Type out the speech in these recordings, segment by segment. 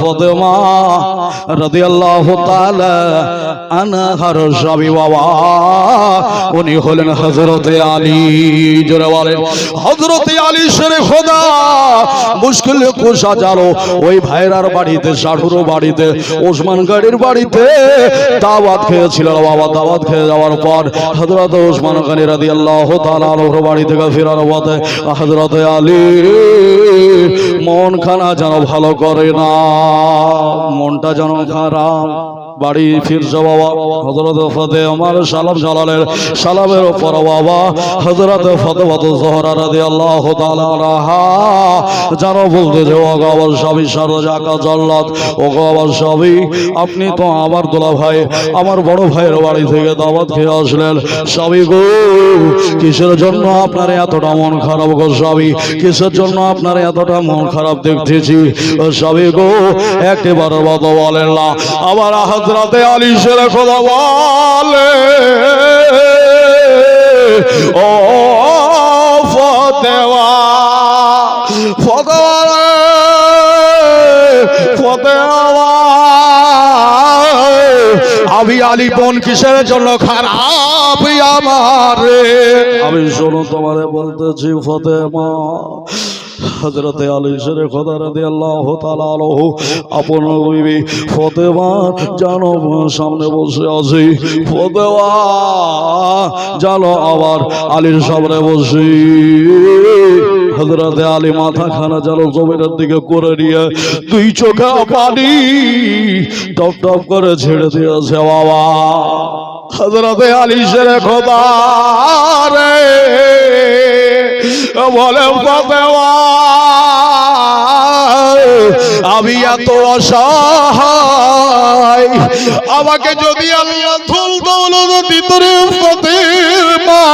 ফাতেমা রাদিয়াল্লাহু তাআলা আনহার স্বামী বাবা উনি হলেন হযরতে আলী। জোরে বলেন হযরতে আলী শেরে খোদা। মুশকিল কুশা জানো ওই ভাইরার বাড়িতে, শাহুর বাড়িতে, ওসমান গাড়ির বাড়িতে দাওয়াত খেয়েছিল বাবা। দাওয়াত খেয়ে যাওয়ার পর হযরত ওসমান গনি রাদিয়াল্লাহু তাআলা আনহুর বাড়ি থেকে ফেরার পথে হযরতে আলী মন খানা যেন ভালো করে না, মনটা যেন খারাপ। বাড়ি ফিরছে বাবা হযরত ফাতেমার সালাম জালালের সালামের উপর বাবা হযরত ফাতেমা জোহরা রাদিয়াল্লাহু তাআলা আনহা যেন বলতেছে ও গো আমার স্বামী সারজাকা জাল্লাত, ও গো আমার স্বামী আপনি তো আমার দোলা ভাই, আমার বড় ভাইয়ের বাড়ি থেকে দাওয়াত খেয়ে আসলেন। স্বামী গো কিসের জন্য আপনার এতটা মন খারাপ গো স্বামী, কিসের জন্য আপনার এতটা মন খারাপ দেখতেছি স্বামী গো, একেবারে কথা বলেন না। আবার হযরতে আলী শেরে খোদা বলে ও ফাতেমা, ফাতেমা ফাতেমা আমি আলী বোন কিসের জন্য খারাপ আমার, আমি শোনো তোমারে বলতেছি ফাতেমা। হযরতে আলী শেরে খোদা রাদিয়াল্লাহু তাআলা আনহু আপন বিবি ফাতেমা জানো সামনে বসে আছে। ফাতেমা জানো আবার আলীর সামনে বসে হযরতে আলী মাথা খানা জানো জমিনের দিকে করে নিয়ে দুই চোখে পানি টপ টপ করে ছেড়ে দিয়েছে বাবা। হযরতে আলী শেরে খোদা রে বলে ফাতেমা আমি এত অসহায়, আমাকে যদি আল্লাহ ধুল দৌলত দিত রে ফাতেমা,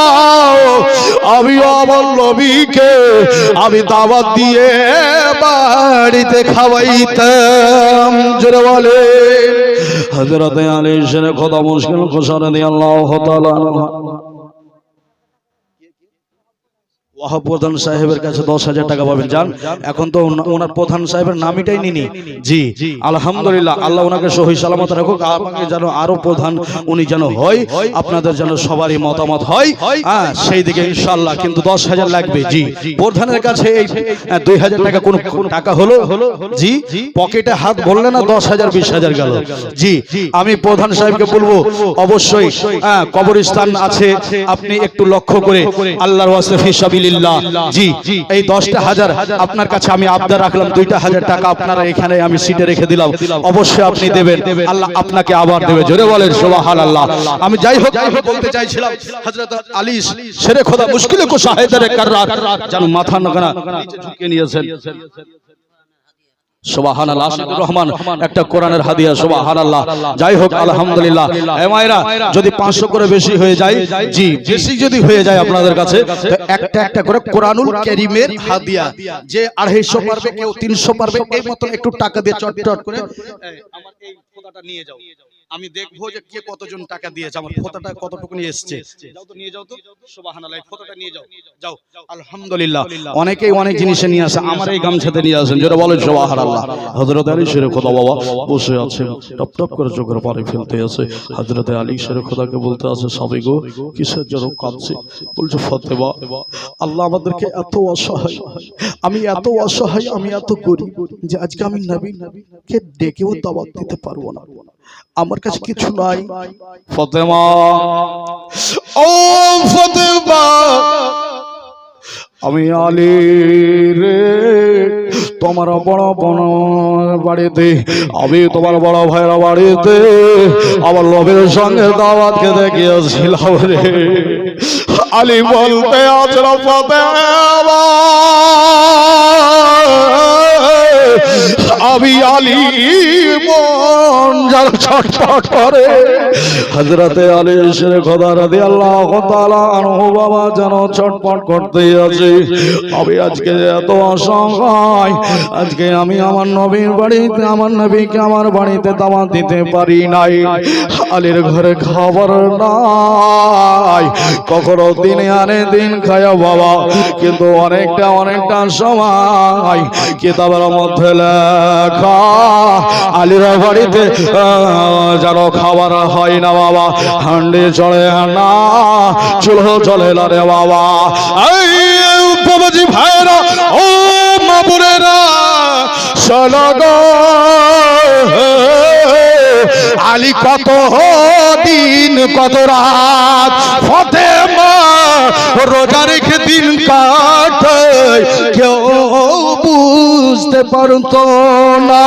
আমিও আমার নবীকে আমি দাওয়াত দিয়ে বাড়িতে খাওয়াইতাম। জোরে বলে হযরতে আলী শেরে খোদা মুশকিল কুশা রাদিয়াল্লাহু তাআলা আনহু ওয়াহাব প্রধান সাহেবের কাছে 10,000 টাকা পাবেন। যান এখন তো ওনার প্রধান সাহেবের নামটাই নিনি। জি আলহামদুলিল্লাহ, আল্লাহ ওনাকে সহি সালামত রাখুক, আমাকে যেন আরো প্রধান উনি যেন হয়, আপনাদের যেন সবারই মতামত হয় সেই দিকে ইনশাআল্লাহ। কিন্তু 10,000 লাগবে। জি প্রধানের কাছে এই 2,000 টাকা কোন টাকা হলো? জি পকেটে হাত বললে না 10,000 20,000 গেল। জি আমি প্রধান সাহেবকে বলবো অবশ্যই কবরস্থান আছে আপনি একটু লক্ষ্য করে আল্লাহর ওয়াস্তে ফি সাবিলিল্লাহ। জি এই 10,000 আপনার কাছে আমি আবদার রাখলাম, 2,000 টাকা আপনারা এখানে আমি সিটে রেখে দিলাম, অবশ্যই আপনি দেবেন, আল্লাহ আপনাকে আবার দেবে। জোরে বলেন সুবহানাল্লাহ। আমি যাই হোক বলতে চাইছিলাম হযরত আলী শেরে খোদা মুশকিলে কো শাহেদারে কাররাত যেন মাথা নাগানা নিচে ঝুঁকিয়ে নিয়েছেন। সুবহানাল্লাহ। আশিকুর রহমান একটা কোরআনের হাদিয়া। সুবহানাল্লাহ। যাই হোক আলহামদুলিল্লাহ। এ মায়েরা যদি 500 করে বেশি হয়ে যায়, জি বেশি যদি হয়ে যায় আপনাদের কাছে তো একটা একটা করে কোরআনুল কারীমের হাদিয়া, যে 250 পারবে কেউ 300 পারবে, এই মত একটু টাকা দিয়ে চটচট করে আমার এই খোদাটা নিয়ে যাও। আমি দেখবো যে কে কতজন টাকা দিয়েছে, আমার ফটোটা কতটুকু নিয়ে এসেছে। যাও তো নিয়ে যাও তো। সুবহানাল্লাহ। ফটোটা নিয়ে যাও। যাও আলহামদুলিল্লাহ। অনেকেই অনেক জিনিস নিয়ে আসে, আমার এই গামছাতে নিয়ে আসেন। যেটা বলেন সুবহানাল্লাহ। হযরত আলী শেরে খোদা বাবা বসে আছেন, টপ টপ করে চোখের পানি ফেলতে আছে। হযরত আলী শেরে খোদাকে বলতে আছে স্বামী গো কিসের জন্য কাঁদছে? বলছে ফাতেমা আল্লাহ আমাদেরকে এত অসহায়, আমি এত অসহায়, আমি এত গরিব যে আজকে আমি নবীকে ডেকেও দাওয়াত দিতে পারবো না, আমার কাছে কিছু নাই। ফাতেমা ও ফাতেমা আমি আলী রে তোমার বড় বড় বাড়িতে, আমি তোমার বড় ভাইয়ের বাড়িতে আমার নবীর সঙ্গে দাওয়াত খেতে গিয়েছিলাম রে। আলী বলতে আছে ফাতেমা আমি আলী মন যার ছটফট করে। হযরতে আলী শেরে খোদা রাদিয়াল্লাহু তাআলা আনহু বাবা যেন ছটফট করতে আছে। আমি আজকে এত অসহায়, আজকে আমি আমার নবীর বাড়িতে, আমার নবীকে আমার বাড়িতে দাওয়াত দিতে পারি নাই। আলীর ঘরে খাবার নাই, কখনো দিনে আনে দিন খায় বাবা, কিন্তু অনেকটা সময় কিতাবের মধ্যে লেখা আলীর বাড়িতে যেন খাবার হয় না বাবা, হান্ডি চলে না, চুলো চলে না রে বাবা। এই বাবাজি ভাইরা, ও মা বোনেরা, চলো গো, আলী কত দিন কত রাত ফাতেমা রোজা রেখে দিন কাটে, কেউ বুঝতে পারতো না।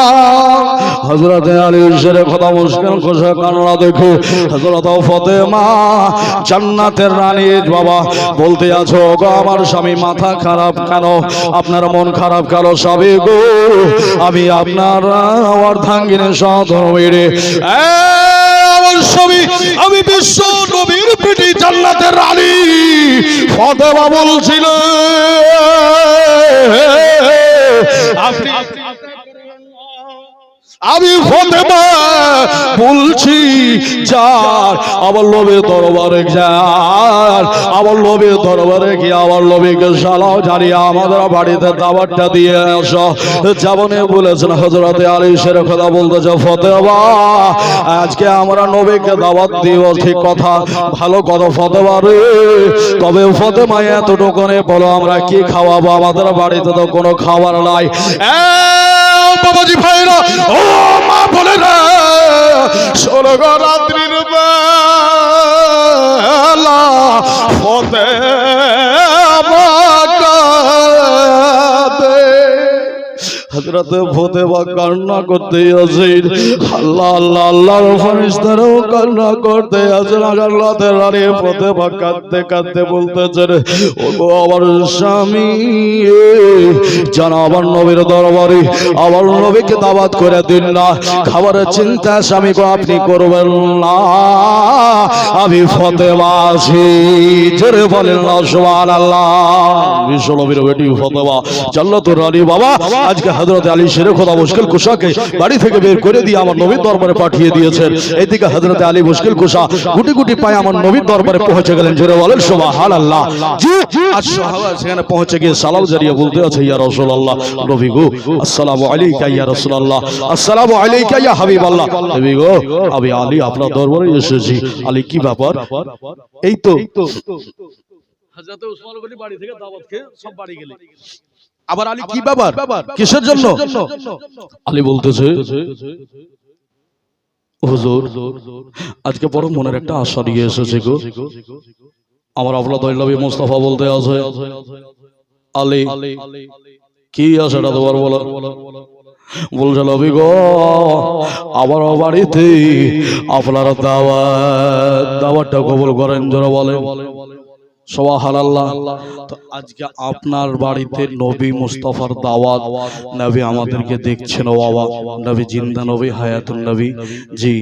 হযরত আলীর শেরে কথা মুশকিল কোষা কান্না দেখো, হযরত ফাতেমা জান্নাতের রানী বাবা বলতে আছো গো আমার স্বামী মাথা খারাপ কেন, আপনার মন খারাপ কেন স্বামী গো, আমি আপনার অর্ধাঙ্গিনী সহধর্মীরে আমার স্বামী, আমি বিশ্ব নবীর পিঠে জান্নাতের রানী ফাতেমা বলছিল আপনি আমি ফাতেমা বলছি যার আমার নবীর দরবারে যার, আমার নবীর দরবারে গিয়ে আমার নবীকে সালাও জানিয়ে আমাদের বাড়িতে দাওয়াতটা দিয়ে আসো। যেমন বলেছেন হযরত আলী শের কথা বলতেছে ফাতেমা আজকে আমরা নবীকে দাওয়াত দিব, ঠিক কথা, ভালো কথা ফাতেমা রে, তবে ফাতেমা এতটুকুনে বলো আমরা কি খাওয়াবো, আমাদের বাড়িতে তো কোনো খাবার নাই। বাবাজি ভাইরা, ও মা বোনেরা, শোনো গো রাত্রির বেলা ফাতেমা কাঁদে, হযরত ফাতেমা কান্না করতে আছেন, আল্লাহ আল্লাহ আল্লাহর ফেরেশতারাও কান্না করতে আছেন। আল্লাহর রানী ফাতেমা কাঁদতে কাঁদতে বলতেছেন ও গো আমার স্বামী, জানা আমার নবীর দরবারে আমার নবীকে দাওয়াত করে দিন না, খাবারের চিন্তা স্বামী গো আপনি করবেন না, আমি ফাতেমা আছি, জোরে বলেন না সুবহানাল্লাহ। বিশ্ব নবীর বেটি ফাতেমা জান্নাতুর রানী বাবা আজকে হযরত আলী শের খোদা মুশকিল কুশাকে বাড়ি থেকে বের করে দিয়ে আমার নবীর দরবারে পাঠিয়ে দিয়েছেন। এইদিকে হযরত আলী মুশকিল কুশা গুটি গুটি পায়ে আমার নবীর দরবারে পৌঁছে গেলেন, জোরে বলেন সুবহানাল্লাহ। জি আর সাহাবা সেখানে পৌঁছে গিয়ে সালাম জানিয়ে বলতে আছে ইয়া রাসূলুল্লাহ, নবী গো আসসালামু আলাইকা ইয়া রাসূলুল্লাহ, আসসালামু আলাইকা ইয়া হাবিবাল্লাহ, নবী গো আমি আলী আপনার দরবারে এসেছি। আলী কি ব্যাপার? এই তো হযরত ওসমান গনি বাড়ি থেকে দাওয়াত খেয়ে সব বাড়ি গেলেন, আবার আলী কি ব্যাপার, কিসের জন্য? আলী বলতেছে হুজুর আজকে বড় মনের একটা আশা নিয়ে এসেছে গো, আমার আপনার দয়ালনবী মুস্তাফা বলতে আছে আলী কি আশাটা তোমার বলো? বলছে নবী গো আমার বাড়িতে আপনার দাওয়াতটা কবুল করেন, যারা বলে সুবহানাল্লাহ। তো আজকে আপনার বাড়িতে নবী মুস্তাফার দাওয়াত, নবী আমাদেরকে দেখছেন বাবা, নবী জিন্দা নবী হায়াতুন নবী, জি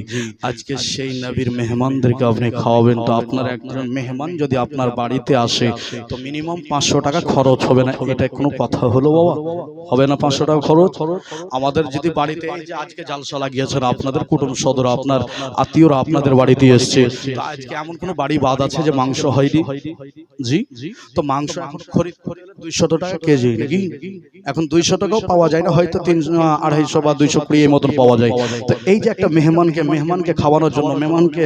আজকে সেই নবীর মেহমানদেরকে আপনি খাওয়াবেন। তো আপনার একজন মেহমান যদি আপনার বাড়িতে আসে তো মিনিমাম 500 টাকা খরচ হবে না, এটা কোনো কথা হলো বাবা? হবে না 500 টাকা খরচ? আমাদের যদি বাড়িতে এই যে আজকে জালসা লাগিয়েছেন, আপনাদের কুটুম সদর আপনার আত্মীয়রা আপনাদের বাড়িতে এসছে, তো আজকে এমন কোনো বাড়ি বাদ আছে যে মাংস হয়নি? জি তো মাংস এখন খরিদ করে 200 টাকা কেজি নাকি, এখন 200 টাকাও পাওয়া যায় না, হয়তো 250 বা 220 এর মতন পাওয়া যায়। তো এই যে একটা মেহমানকে খাওয়ানোর জন্য, মেহমানকে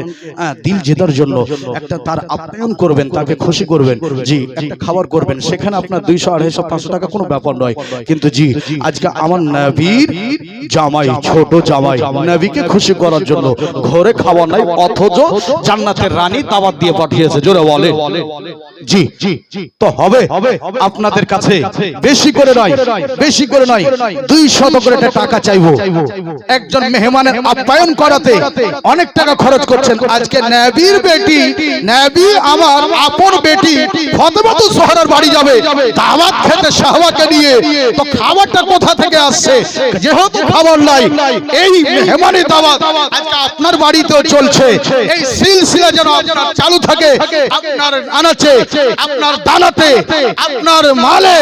দিল জেতার জন্য একটা তার আপ্যায়ন করবেন, তাকে খুশি করবেন, জি একটা খাবার করবেন, সেখানে আপনার 200 250 500 টাকা কোনো ব্যাপার নয়। কিন্তু জি আজকে আমার নবীর জামাই, ছোট জামাই, নবীকে খুশি করার জন্য ঘরে খাওয়া নাই, অথচ জান্নাতের রানী দাওয়াত দিয়ে পাঠিয়েছে, জোরে বলে জি তো হবে আপনাদের কাছে বেশি করে নয় 200 করে টাকা চাইবো একজন মেহমানের আপ্যায়ন করাতে, অনেক টাকা খরচ করছেন। আজকে নবীর বেটি, নবী আমার আপন বেটি ফাতেমা তো শহরের বাড়ি যাবে দাওয়াত খেতে সাহাবাকে নিয়ে, তো খাবারটা কোথা থেকে আসছে? যেহেতু খাবার নাই, এই মেহমানের দাওয়াত আজকে আপনার বাড়িতেও চলছে। এই সিলসিলা যেন আপনার চালু থাকে, আপনার আনাচে, আপনার দানাতে, আপনার মালে,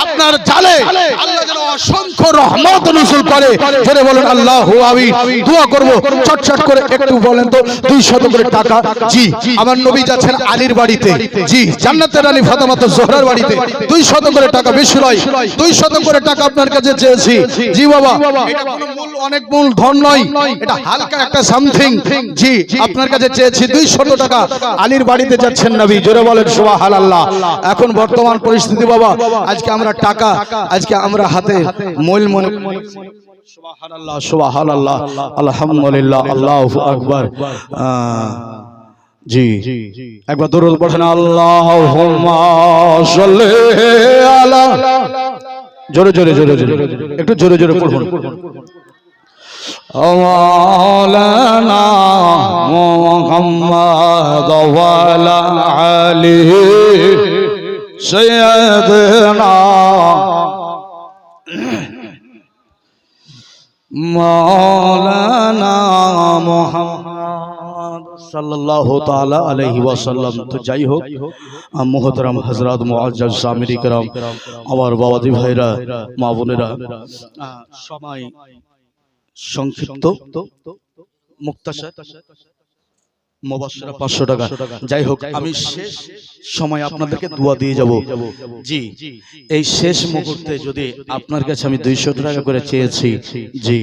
আপনার জালে, আল্লাহ যেন অসংখ্য রহমত নজুল করে। জোরে বলেন আল্লাহু আমিন। দোয়া করব চটচট করে একটু বলেন তো 200 করে টাকা। জি আমার নবী যাচ্ছেন আলীর বাড়িতে, জি জান্নাতের রানী ফাতেমা জোহরার বাড়িতে 200 করে টাকা, বেশি নয় 200 করে টাকা আপনার কাছে চেয়েছি। জি বাবা, এটা কোনো মূল অনেক মূল ধন নয়, এটা হালকা একটা সামথিং। জি আপনার কাছে চেয়েছি 200 টাকা। আলীর বাড়িতে যাচ্ছেন নবী, জোরে বলেন সুবহানাল্লাহ। এখন বর্তমান পরিস্থিতি বাবা, আজকে আমরা টাকা, আজকে আমরা হাতে মূল মনে সুবহানাল্লাহ সুবহানাল্লাহ আলহামদুলিল্লাহ আল্লাহু আকবার। জি একবার দরুদ পড়েন আল্লাহুম্মা সাল্লি আলা, জোরে জোরে জোরে জোরে একটু জোরে জোরে পড়ুন। মাওলানা মুহাম্মদ ওয়া আলা আলি সাইয়্যিদিনা মাওলানা মুহাম্মদ সাল্লাল্লাহু তাআলা আলাইহি ওয়াসাল্লাম। তো যাই হোক মুহতারাম হযরত মুআজ্জাজ সামিরি کرام, আমার বাবাজি ভাইরা, মা বোনেরা, সময় সংক্ষিপ্ত, মুক্তাসার মুবাশশিরা 500 টাকা। যাই হোক আমি শেষ সময় আপনাদেরকে দোয়া দিয়ে যাব। জি এই শেষ মুহূর্তে যদি আপনার কাছে আমি 200 টাকা করে চেয়েছি, জি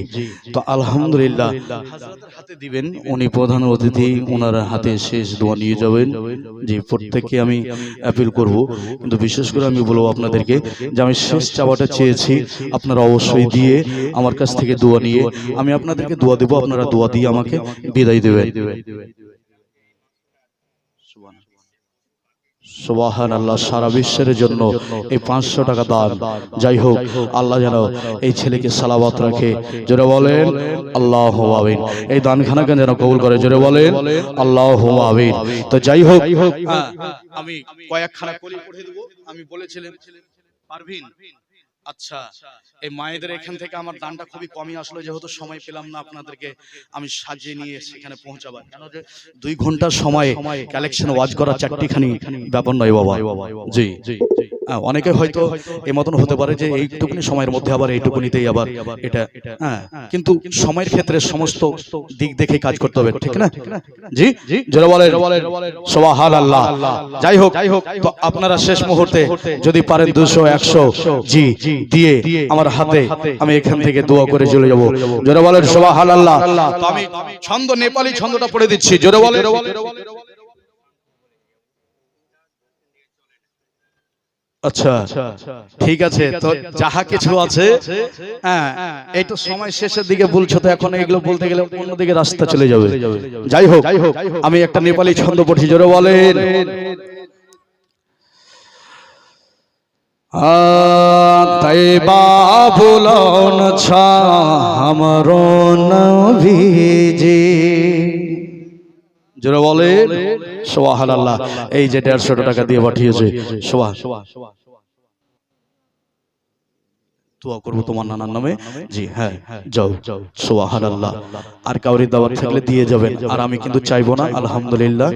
তো আলহামদুলিল্লাহ হযরতের হাতে দিবেন, উনি প্রধান অতিথি, ওনার হাতে শেষ দোয়া নিয়ে যাবেন। জি প্রত্যেককে আমি অ্যাপিল করব, কিন্তু বিশেষ করে আমি বলবো আপনাদেরকে যে আমি শেষ চাওয়াটা চেয়েছি, আপনারা অবশ্যই দিয়ে আমার কাছ থেকে দোয়া নিয়ে আমি আপনাদেরকে দোয়া দেব, আপনারা দোয়া দিয়ে আমাকে বিদায় দেবেন। সুবহানাল্লাহ। সারা বিশ্বের জন্য এই 500 টাকা দান। যাই হোক আল্লাহ যেন এই ছেলেকে সালাওয়াত রাখে, জোরে বলেন আল্লাহু আমিন। এই দানখানাকে যেন কবুল করে, জোরে বলেন আল্লাহু আমিন। তো যাই হোক আমি কয়েকখানা কলি পড়ে দেব। আমি বলেছিলাম পারভিন, আচ্ছা এই মায়েদের এখান থেকে আমার দানটা খুবই কমই আসলো, যেহেতু সময় পেলাম না আপনাদেরকে আমি সাজিয়ে নিয়ে সেখানে পৌঁছাবার, কেন যে 2 ঘন্টার সময় কালেকশন ওয়াজ করা চারটিখানি ব্যাপার নয় বাবা। জি অনেকে হয়তো এই মতন হতে পারে যে এইটুকুনি সময়ের মধ্যে আবার এইটুকুনিতেই আবার এটা, কিন্তু সময়ের ক্ষেত্রে সমস্ত দিক দেখে কাজ করতে হবে, ঠিক না? জি জোরে বলেন সুবহানাল্লাহ। যাই হোক তো আপনারা শেষ মুহূর্তে যদি পারেন 200 100 জি দিয়ে আমার হাতে, আমি এখান থেকে দোয়া করে চলে যাব, জোরে বলেন সুবহানাল্লাহ। তো আমি ছন্দ, নেপালি ছন্দটা পড়ে দিচ্ছি, জোরে বলেন। আচ্ছা ঠিক আছে, তো যাহা কিছু আছে, হ্যাঁ এই তো সময় শেষের দিকে বলছো, তো এখন এগুলো বলতে গেলে অন্যদিকে রাস্তা চলে যাবে। যাই হোক আমি একটা নেপালি ছন্দ পড়ছি, জোরে বলেন। তৈবা বুলন ছা हमरो নবীজি, জোরে বলেন সুবহানাল্লাহ। এই যে 150 টাকা দিয়ে পাঠিয়েছে, দোয়া করব তোমার নানার নামে। জি হ্যাঁ যাও সুবহানাল্লাহ। আর কাউরি দাওয়াত থাকলে দিয়ে যাবেন, আর আমি কিন্তু চাইবো না আলহামদুলিল্লাহ।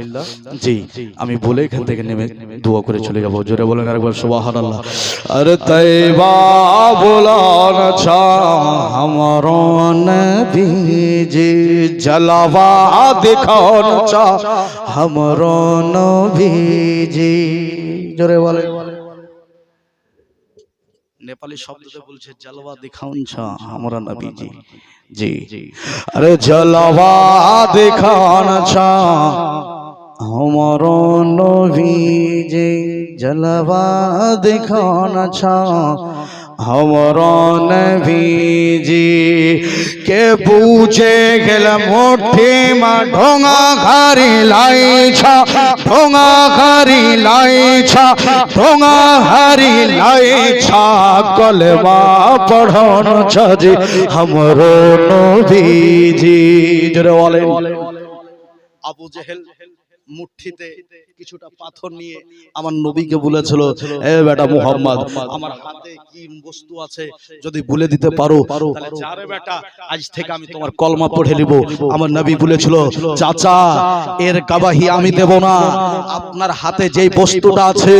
জি আমি বলে এখান থেকে নেমে দোয়া করে চলে যাব, জোরে বলেন আরেকবার সুবহানাল্লাহ। আরে তৈবা বুলান ছা हमरो নবীজি, জলওয়া দেখান ছা हमरो নবীজি, জোরে বলেন। নেপালি শব্দতে বলছে জলওয়া দিখাউন ছা हमरा নবীজি। জি আরে জলওয়া দিখান ছা हमरो নবীজি, জলওয়া দিখান ছা हमरो নবীজি। কে বুঝে গেল মুঠি মা ঢোঙা ঘারি লাইছা, ঢোঙা ঘারি লাইছা, ঢোঙা হারি লাইছা, কলমা পড়ন জি हमरो নবীজি, জোরে বলেন। আবু জেহেল মুঠিতে কিছুটা পাথর নিয়ে আমার নবীকে বলেছিল, এ বেটা মুহাম্মদ, আমার হাতে কি বস্তু আছে যদি বলে দিতে পারো তাহলে যারে বেটা আজ থেকে আমি তোমার কলমা পড়ে নিব। আমার নবী বলেছিল, চাচা এর গাবাহি আমি দেব না, আপনার হাতে যেই বস্তুটা আছে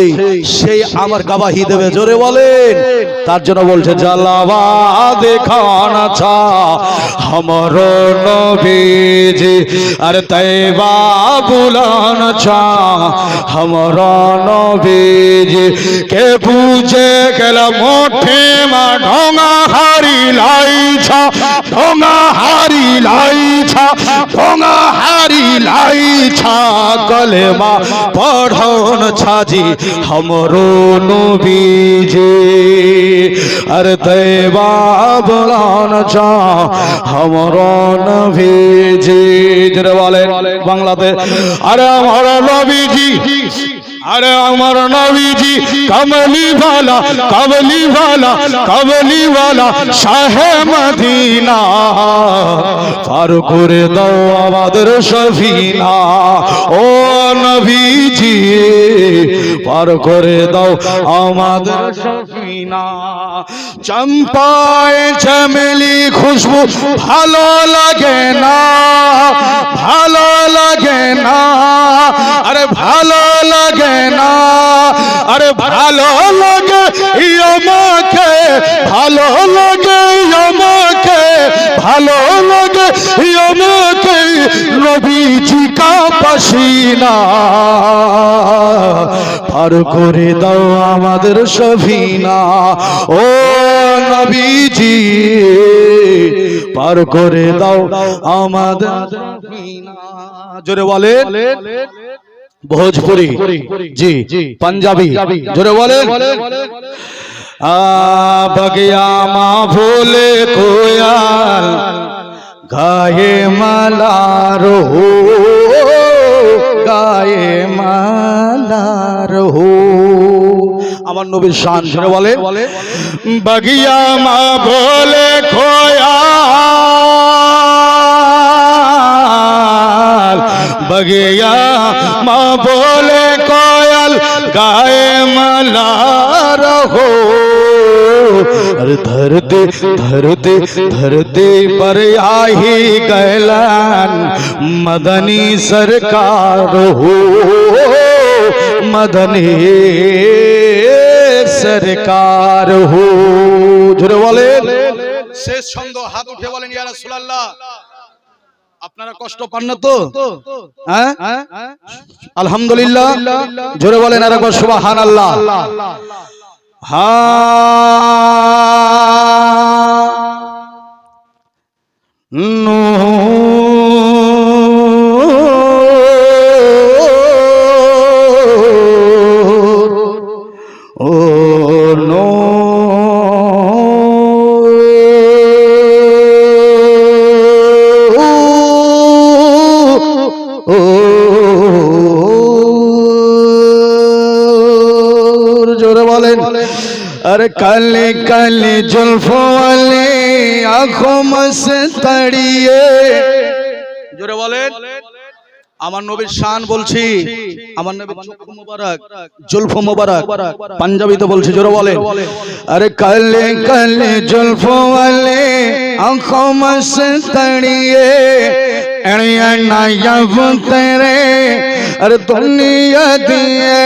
সেই আমার গাবাহি দেবে। জোরে বলেন। তার জন্য বলছে, জালাবা দেখানা চা हमरो नबीजी अरे तैबा बुलाना चा हमरो नबीजी के पूजे गला मोठे मा ढोंगा हारी लाई छा ढोंगा हारी लाई छा ढोंगा हारी लाई छा कलेमा पढ़न छाजी हमरो नबीजी अरे तैबा बुलाना चा हमरो नबीजी। जरा वाले बांग्लादेश अरे हमारा नबीजी अरे हमारा नबीजी कमली वाला कमली वाला कमली वाला शाह मदीना पार करे दाओ आमादेर सफिना ओ नबीजी पार करे दाओ आमादेर सफिना। चंपाए चमेली खुशबू भालो लगे ना भालो लगे ना अरे भालो लगे ना अरे भालो लगे यमके भालो लगे यमके भालो लगे यमके नबी जी का पसीना पार करे दाओ आमादेर सफिना ओ नबीजी पार करे दाओ आमादेर सफिना। जोरे बोले भोजपुरी जी पंजाबी जोरे बोले बगिया माँ भोले कोयल गाये मलारो गाये मलारो আমার নবীর শান জোরে বলে বগিয়া মা ভোলে কোয়াল बगिया माँ बोले कोयल गाए मलार हो अरे धरती धरती धरती पर आई गैलन मदनी सरकार हो मदनी सरकार हो। जोरे बोले शेष छंद हाथ उठे बोलें या रसूलुल्लाह আপনারা কষ্ট পান না তো? হ্যাঁ আলহামদুলিল্লাহ জোরে বলেন আর একবার সুবহানাল্লাহ। अरे काले काले जुल्फों वाले आंखों में से तड़िए जोरे बोलें আমার নবীর শান বলছি আমার নবীর চক্ষু মোবারক जुल्फ মোবারক পাঞ্জাবিতে বলছি জোরে বলেন अरे काले काले जुल्फों वाले आंखों में से तड़िए एड़िया नायाब तेरे अरे दुनिया दिए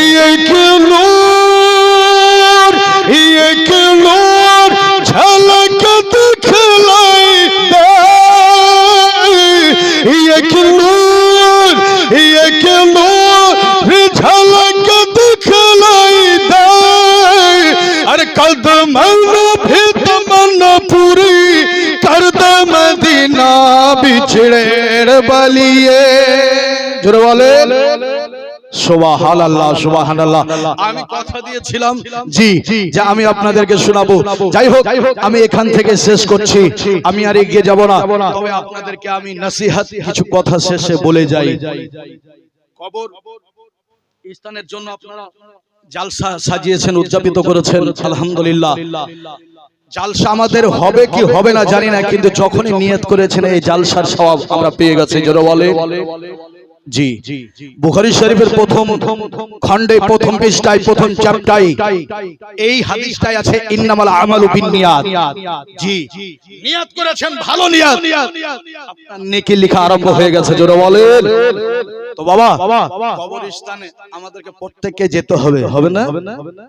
ये क्यों झलक दिखलाई दे ये झलक दिखलाई दे अरे कदम भी तमन्ना पूरी कर दे मदीना बिछड़े बलिए जोरे बोले সুবহানাল্লাহ সুবহানাল্লাহ। আমি কথা দিয়েছিলাম জি যে আমি আপনাদেরকে শোনাবো, যাই হোক আমি এখান থেকে শেষ করছি, আমি আর এগিয়ে যাব না, তবে আপনাদেরকে আমি নসিহত কিছু কথা শেষে বলে যাই। কবর স্থানের জন্য আপনারা জালসা সাজিয়েছেন, উদযাপিত করেছেন, আলহামদুলিল্লাহ। জালসা আমাদের হবে কি হবে না জানি না, কিন্তু যখনই নিয়ত করেছেন এই জালসার সওয়াব আমরা পেয়ে গেছি। জোরে বলে জি। বুখারী শরীফের প্রথম খণ্ডে প্রথম পৃষ্ঠায় প্রথম চ্যাপ্টারে এই হাদিসটাই আছে, ইন্নামাল আমালু বিন্নিয়াত। জি, নিয়ত করেছেন ভালো নিয়ত, আপনার নেকি লেখা আরম্ভ হয়ে গেছে। জোরে বলেন। তো বাবা কবরস্থানে আমাদেরকে প্রত্যেককে যেতে হবে, হবে না?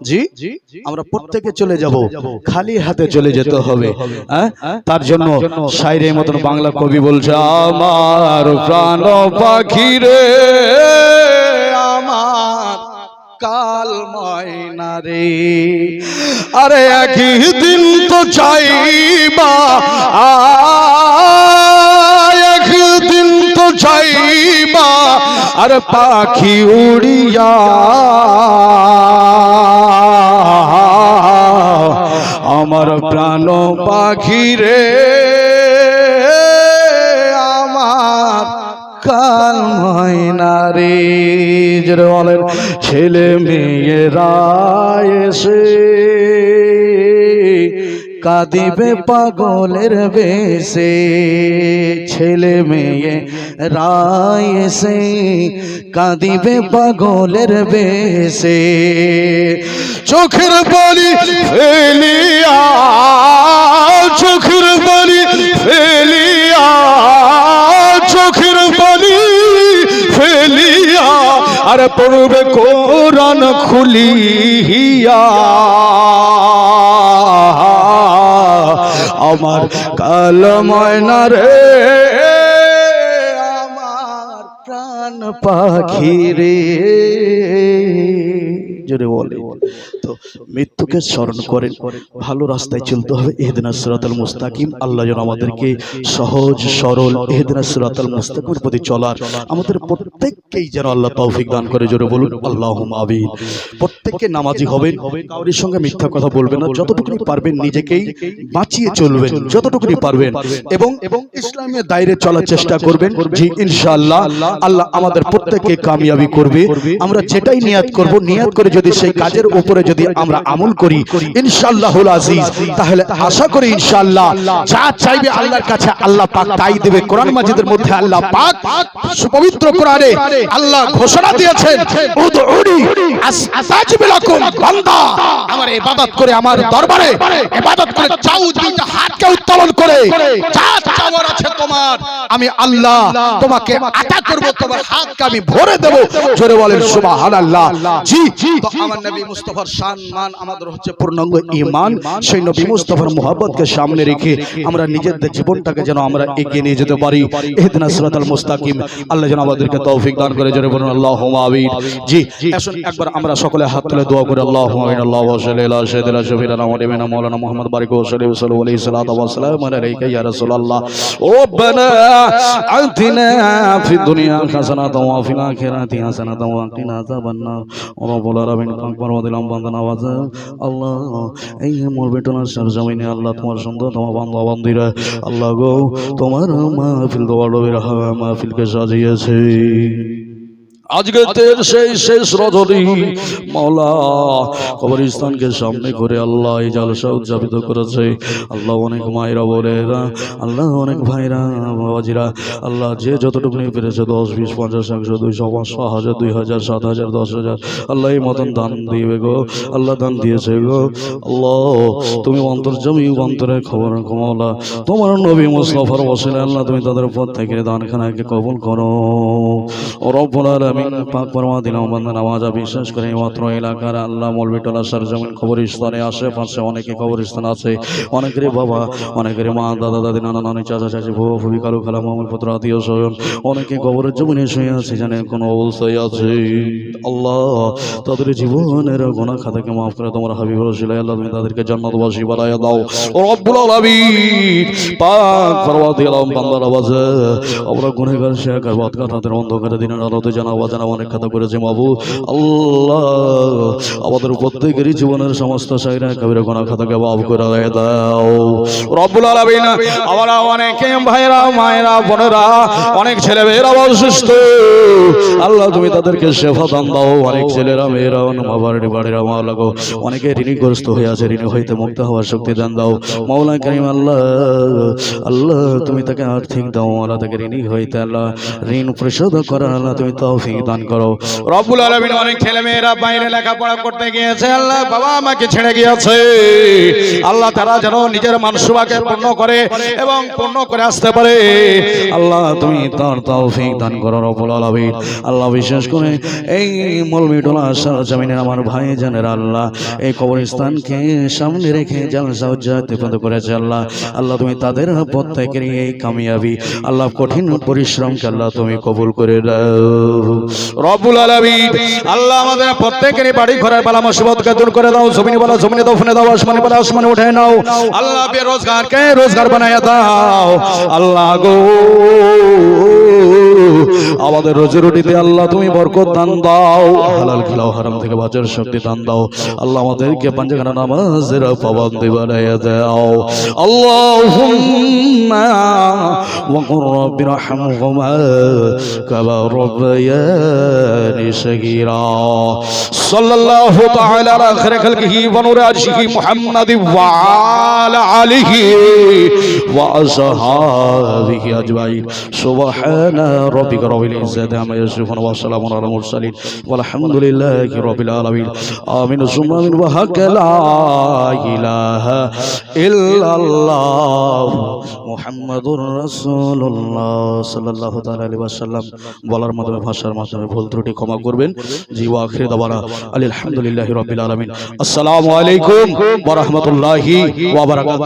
জি, আমরা প্রত্যেকে চলে যাব, খালি হাতে চলে যেতে হবে। তার জন্য শায়রের মতন বাংলা কবি বলছে, আমার প্রাণ পাখি রে আমার কাল ময়না রে, আরে একদিন তো চাইবা, একদিন তো চাইবা আর পাখি উড়িয়া, আমার প্রাণ পাখি রে আমার কাল ময়না রে। যারা বলেন ছেলে মেয়েরা এসে কাঁদিবে পাগলের বেশে, ছেলে মেয়ে রায় এসে কাঁদিবে পাগলের বেশে, চোখের বালি ফেলিয়া, চোখের বালি ফেলিয়া, চোখের বালি ফেলিয়া আর পড়বে কোরআন খুলিয়া, আমার কাল ময়না রে আমার প্রাণ পাখি রে। জোরে বলে। তো মৃত্যুকে স্মরণ করেন, ভালো রাস্তায় চলতে হবে। ইহদিনাস সিরাতাল মুস্তাকিম, আল্লাহ যেন আমাদেরকে সহজ সরল ইহদিনাস সিরাতাল মুস্তাকিমের প্রতি চলার আমাদের প্রত্যেককেই যেন আল্লাহ তৌফিক দান করে। জোরে বলুন আল্লাহুম্মা আমিন। প্রত্যেককে নামাজি হবেন, কারোর সঙ্গে মিথ্যা কথা বলবেন না, যতটুকুনি পারবেন নিজেকেই বাঁচিয়ে চলবেন যতটুকুনি পারবেন, এবং ইসলামের দায়রে চলার চেষ্টা করবেন। জি ইনশাআল্লাহ আল্লাহ আমাদের প্রত্যেককে কামিয়াবি করবে। আমরা যেটাই নিয়াত করব, নিয়াত করে যদি সেই কাজের উপরে যদি আমরা আমল করি ইনশাআল্লাহুল আজিজ, তাহলে আশা করি ইনশাআল্লাহ যা চাইবে আল্লাহর কাছে আল্লাহ পাক তাই দেবে। কোরআন মাজিদের মধ্যে আল্লাহ পাক পবিত্র কোরআনে আল্লাহ ঘোষণা দিয়েছেন, উদউনি আস্তাজিব লাকুম, বান্দা আমার ইবাদত করে আমার দরবারে ইবাদত করে চাও, দুইটা হাতকে উত্তোলন করে যা চাওয়ার আছে তোমার আমি আল্লাহ তোমাকে আতা করব, তোমার হাতকে আমি ভরে দেব। জোরে বলেন সুবহানাল্লাহ। জি, তো আমার নবী মুস্তাফার শান মান আমাদের হচ্ছে পূর্ণাঙ্গ ঈমান। সেই নবী মুস্তাফার মুহাব্বতকে সামনে রেখে আমরা নিজেদের জীবনটাকে যেন আমরা এগিয়ে নিয়ে যেতে পারি। ইহদিনাস সিরাতাল মুস্তাকিম, আল্লাহ যেন আমাদেরকে তৌফিক দান করে। জোরে বলুন আল্লাহুম্মা আমিন। জি, আসুন একবার আমরা সকলে হাত তুলে দোয়া করি। আল্লাহুম্মা আমিন। আল্লাহু সাল্লি আলা সাইয়্যিদিনা শফিনা ওয়া মাওলানা মুহাম্মদ বারিক ওয়া সাল্লাল্লাহু আলাইহি সাল্লাতু ওয়া সালামু আলাইকা ইয়া রাসূলুল্লাহ। রব্বানা আতিনা ফিদ দুনিয়া হাসানাতাও ওয়া ফিল আখিরাতি হাসানাতাও ওয়া কিনা আযাবান্নার। রব্বুল আলামিন আকবার ওয়া দিলাম বান্দা নওয়াজ। আল্লাহ এই মরবেটনার সরজমিনে আল্লাহ তোমার সুন্দর তোমার বান্দা বান্দীরা আল্লাহ গো তোমার মাহফিল দোয়া মাহফিলকে সাজিয়েছে। আজকে সেই শেষ রজনী মাওলা কবরস্থানকে সামনে করে আল্লাহ এই জালসা উদযাপিত করেছে। আল্লাহ অনেক মায়েরা বোনেরা, আল্লাহ অনেক ভাইরা বাবাজিরা, আল্লাহ যে যতটুকু নিয়ে পেরেছে 10, 20, 50, 100, 200, 500, 1000, 2000, 7000, 10,000 আল্লাহ এই মতন দান দিবে গো। আল্লাহ দান দিয়েছে গো। আল্লাহ তুমি অন্তর্যামী, অন্তরের খবর মাওলা, তোমার নবী মুস্তাফার ওসিলায় আল্লাহ তুমি তাদের পথ থেকে দানখানাকে কবুল করো। রব্বুল আলামিন পাক ফরমা দিলাম বান্দা নামাজ বিশ্বাস করে মাত্র এলাকার আল্লাহ মৌলভিটোলা সরজমিন কবরস্থানে আশেপাশে অনেকে কবরস্থান আছে, অনেকের বাবা, অনেকের মা, দাদা দাদি, নানা নানি, চাচা চাচি, ভুয়া ফুবি, কালু খালা, মামুল পুত্র, আত্মীয় স্বজন অনেকে কবরের জমিনে শুয়ে আছে, জানেন কোন অবস্থায় আছে। আল্লাহ তাদের জীবনের গুনাহ খাতাকে মাফ করে তোমার হাবিবের ওসিলায় আল্লাহ তুমি তাদেরকে জান্নাতবাসী বানায়া দাও। রব্বুল আলামিন পাক ফরমা দিলাম বান্দার আওয়াজে আমরা গুনাহগার শেখার বাদকা তাদের অন্ধকারে দিনের আলোতে জানাবো অজানা অনেক কথা করেছি মাবুদ আল্লাহ আমাদের প্রত্যেকেরই জীবনের সমস্ত সাইরা কবিরা গুনাহ খাতাকে মাফ করে দাও রব্বুল আলামিন। আমরা অনেকে ভাইরা মায়েরা বোনেরা অনেক ছেলে মেয়েরা অসুস্থ আল্লাহ তুমি তাদেরকে শেফা দান দাও। অনেক ছেলেরা মেয়েরা বাড়ির বাড়িরা মা লাগো অনেকে ঋণগ্রস্ত হয়ে আছে, ঋণ হইতে মুক্ত হওয়ার শক্তি দান দাও মাওলা কারীম। আল্লাহ আল্লাহ তুমি তাকে আর্থিক দাও, আল্লাহ তাকে ঋণী হইতে আল্লাহ ঋণ পরিশোধ করার আল্লাহ তুমি তৌফিক দান করো রব্বুল আলামিন। অনেক ছেলে মেয়েরা বাইরে লেখাপড়া করতে গিয়েছে আল্লাহ বাবা আমাকে ছেড়ে গিয়েছে আল্লাহ তারা যেন নিজের মানসুবাকে পূর্ণ করে এবং পূর্ণ করে আসতে পারে আল্লাহ তুমি তার তৌফিক দান করো রব্বুল আলামিন। আল্লাহ বিশেষ করে এই মলমিটোলা জমিনের আমার ভাই জানেরা আল্লাহ এই কবরস্থানকে সামনে রেখে জালসা উদযাপন করেছে আল্লাহ আল্লাহ তুমি তাদের প্রত্যেকের এই কামিয়াবি আল্লাহ কঠিন পরিশ্রমকে আল্লাহ তুমি কবুল করে দাও রব্বুল আলামিন। আল্লাহ আমাদের প্রত্যেকেরই বাড়ি ঘরের বালা মুসিবতকে দূর করে দাও, জমিনে বালা জমিনে দফনে দাও, আসমানে বালা আসমানে উঠে নাও আল্লাহ, বেরোজগারকে রোজগার বানায়া দাও আল্লাহ গো। আমাদের রোজি রুটিতে আল্লাহ তুমি বরকত দান দাও, হালাল খেলাও হারাম থেকে বাঁচার শক্তি দান দাও আল্লাহ। আমাদেরকে পাঁচখানা নামাজের পাবন্দি বানায়া দাও আল্লাহুম্মা ওয়া কুর রাব্বি রহমহুমা কামা রাব্বায়ানি সগীরা। সাল্লাল্লাহু তাআলা আলা খায়রি খালকিহি ওয়া নূরি আরশিহি মুহাম্মাদি ওয়া আলা আলিহি ওয়া আসহাবিহি আজমাইন। সুবহানা রাব্বিকা রাব্বিল ইজ্জাতি আম্মা ইয়াসিফুন ওয়া সালামুন আলাল মুরসালিন ওয়ালহামদুলিল্লাহি রাব্বিল আলামিন। আমিন সুম্মা আমিন ওয়া হাক্কা লা ইলাহা ইল্লাল্লাহ মুহাম্মাদুর রাসূলুল্লাহ সাল্লাল্লাহু তাআলা আলাইহি ওয়াসাল্লাম। বলার মাধ্যমে ভাষার মাধ্যমে ভুল ত্রুটি ক্ষমা করবেন। জি ওয়া আখিরু দাওয়ানা আলহামদুলিল্লাহি রাব্বিল আলামিন। আসসালামু আলাইকুম ওয়া রাহমাতুল্লাহি ওয়া বারাকাতুহু।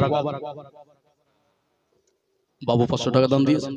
বাবু 500 টাকা দান দিয়েছেন।